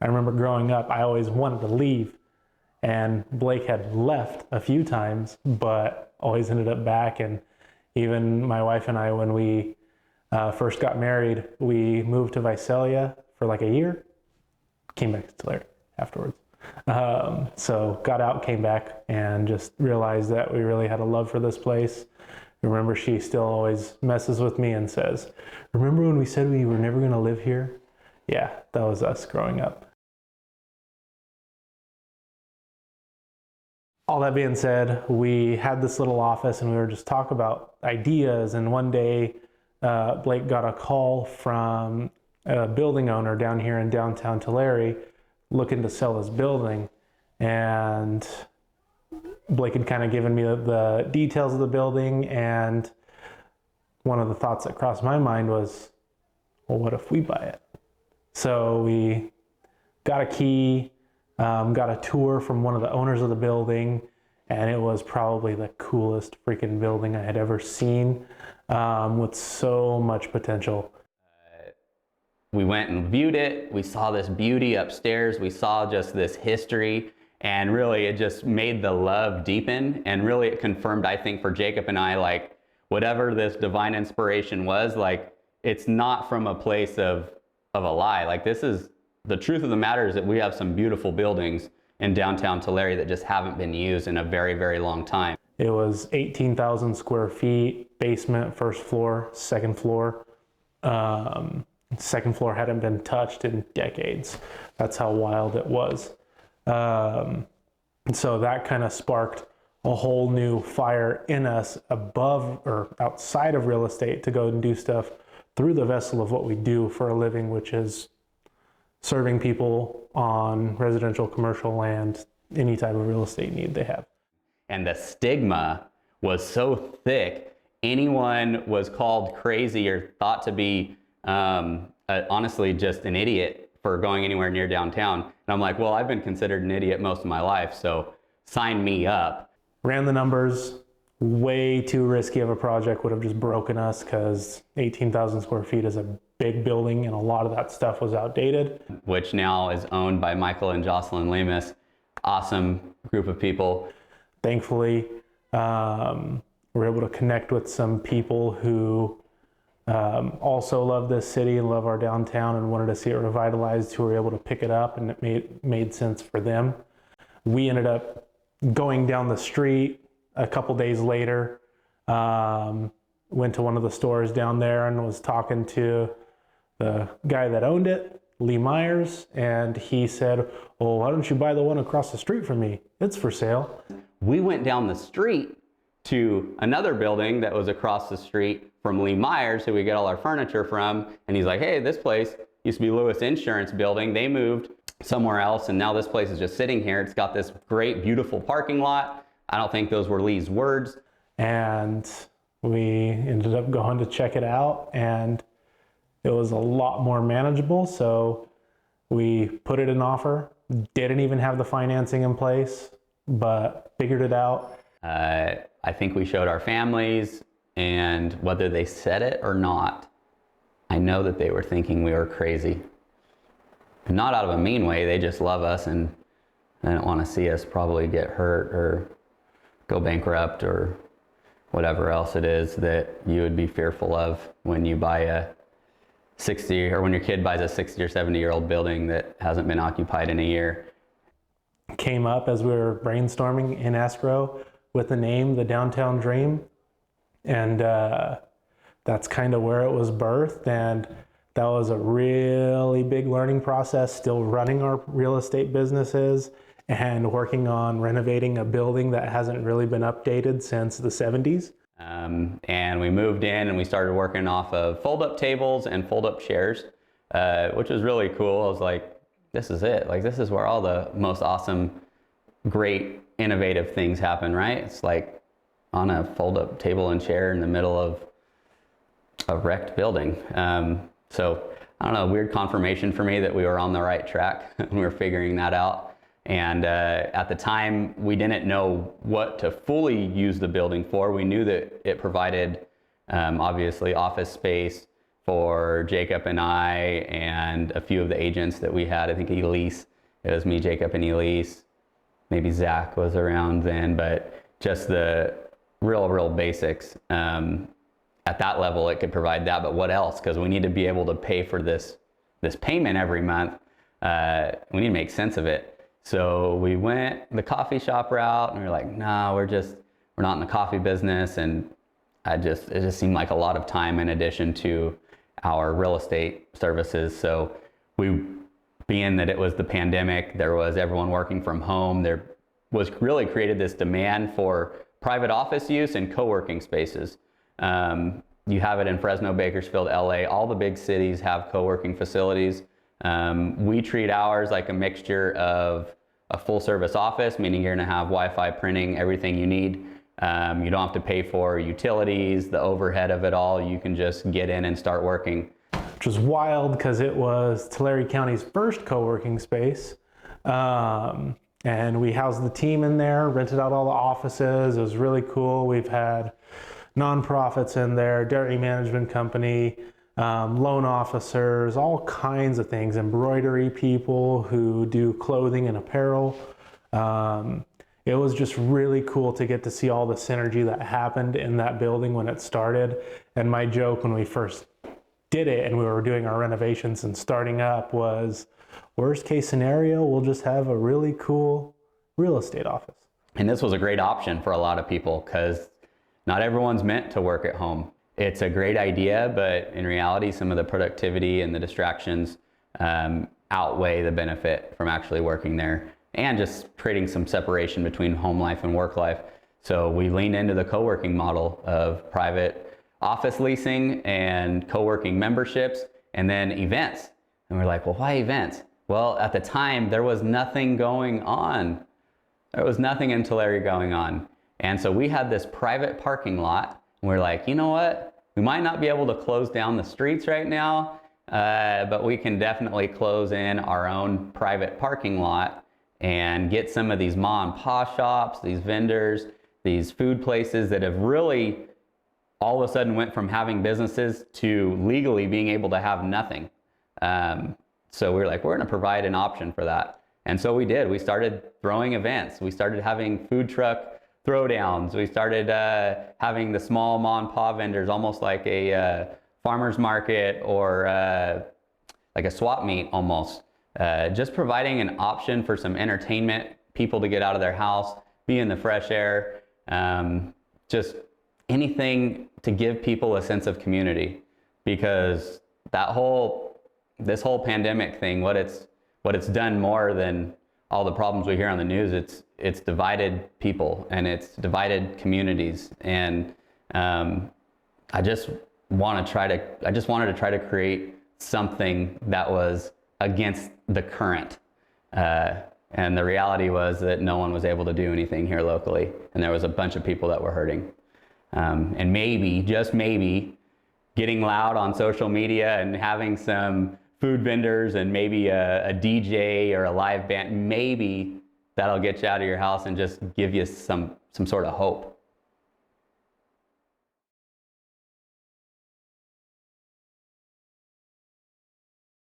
I remember growing up, I always wanted to leave, and Blake had left a few times, but always ended up back. And even my wife and I, when we first got married, we moved to Visalia for like a year, came back to Tulare afterwards. So got out, came back, and just realized that we really had a love for this place. Remember, she still always messes with me and says, "Remember when we said we were never going to live here?" Yeah, that was us growing up. All that being said, we had this little office and we were just talking about ideas. And one day, Blake got a call from a building owner down here in downtown Tulare looking to sell his building. And Blake had kind of given me the details of the building. And one of the thoughts that crossed my mind was, well, what if we buy it? So we got a key, got a tour from one of the owners of the building, and it was probably the coolest freaking building I had ever seen, with so much potential. We went and viewed it. We saw this beauty upstairs. We saw just this history, and really it just made the love deepen. And really it confirmed, I think, for Jacob and I, like, whatever this divine inspiration was, like, it's not from a place of a lie. Like, this is the truth of the matter, is that we have some beautiful buildings in downtown Tulare that just haven't been used in a very, very long time. It was 18,000 square feet, basement, first floor, second floor. Second floor hadn't been touched in decades. That's how wild it was. So that kind of sparked a whole new fire in us above or outside of real estate to go and do stuff through the vessel of what we do for a living, which is serving people on residential, commercial land, any type of real estate need they have. And the stigma was so thick, anyone was called crazy or thought to be honestly just an idiot for going anywhere near downtown. And I'm like, well, I've been considered an idiot most of my life, so sign me up. Ran the numbers, way too risky of a project, would have just broken us, because 18,000 square feet is a big building and a lot of that stuff was outdated. Which now is owned by Michael and Jocelyn Lemus. Awesome group of people. Thankfully, we're able to connect with some people who also love this city and love our downtown and wanted to see it revitalized, who were able to pick it up, and it made sense for them. We ended up going down the street a couple days later, went to one of the stores down there and was talking to the guy that owned it, Lee Myers, and he said, "Well, why don't you buy the one across the street from me? It's for sale." We went down the street to another building that was across the street from Lee Myers, who we get all our furniture from, and he's like, "Hey, this place used to be Lewis Insurance Building. They moved somewhere else, and now this place is just sitting here. It's got this great, beautiful parking lot." I don't think those were Lee's words. And we ended up going to check it out, and it was a lot more manageable. So we put it in offer, didn't even have the financing in place, but figured it out. I think we showed our families, and whether they said it or not, I know that they were thinking we were crazy. Not out of a mean way, they just love us and they don't want to see us probably get hurt or go bankrupt or whatever else it is that you would be fearful of when you buy a 60, or when your kid buys a 60 or 70-year-old building that hasn't been occupied in a year. Came up as we were brainstorming in escrow with the name, the Downtown Dream. And that's kind of where it was birthed. And that was a really big learning process, still running our real estate businesses and working on renovating a building that hasn't really been updated since the 70s. And we moved in and we started working off of fold-up tables and fold-up chairs, which was really cool. I was like, this is it. Like, this is where all the most awesome, great, innovative things happen, right? It's like on a fold-up table and chair in the middle of a wrecked building. So I don't know, weird confirmation for me that we were on the right track and we were figuring that out. And at the time, we didn't know what to fully use the building for. We knew that it provided, obviously, office space, for Jacob and I and a few of the agents that we had. I think Elise, it was me, Jacob, and Elise. Maybe Zach was around then, but just the real basics. At that level, it could provide that, but what else? Because we need to be able to pay for this payment every month. We need to make sense of it. So we went the coffee shop route, and we were like, nah, we're not in the coffee business, and it just seemed like a lot of time in addition to our real estate services. So being that it was the pandemic, there was everyone working from home, there was really created this demand for private office use and co-working spaces. You have it in Fresno, Bakersfield, LA, all the big cities have co-working facilities. We treat ours like a mixture of a full service office, meaning you're gonna have Wi-Fi, printing, everything you need. You don't have to pay for utilities, the overhead of it all. You can just get in and start working. Which was wild because it was Tulare County's first co-working space. And we housed the team in there, rented out all the offices. It was really cool. We've had nonprofits in there, dairy management company, loan officers, all kinds of things, embroidery people who do clothing and apparel. It was just really cool to get to see all the synergy that happened in that building when it started. And my joke when we first did it and we were doing our renovations and starting up was, worst case scenario, we'll just have a really cool real estate office. And this was a great option for a lot of people because not everyone's meant to work at home. It's a great idea, but in reality, some of the productivity and the distractions outweigh the benefit from actually working there and just creating some separation between home life and work life. So we leaned into the co-working model of private office leasing and co-working memberships and then events. And we're like, well, why events? Well, at the time, there was nothing going on. There was nothing in Tulare going on. And so we had this private parking lot. And we're like, you know what? We might not be able to close down the streets right now, but we can definitely close in our own private parking lot and get some of these mom and pop shops, these vendors, these food places that have really all of a sudden went from having businesses to legally being able to have nothing. So we were like, we're gonna provide an option for that. And so we did. We started throwing events. We started having food truck throwdowns. We started having the small mom and pop vendors, almost like a farmer's market or like a swap meet almost. Just providing an option for some entertainment, people to get out of their house, be in the fresh air, just anything to give people a sense of community. Because this whole pandemic thing, what it's done more than all the problems we hear on the news, it's divided people and it's divided communities. And I just wanted to try to create something that was against the current. And the reality was that no one was able to do anything here locally. And there was a bunch of people that were hurting. And maybe, just maybe, getting loud on social media and having some food vendors and maybe a DJ or a live band, maybe that'll get you out of your house and just give you some sort of hope.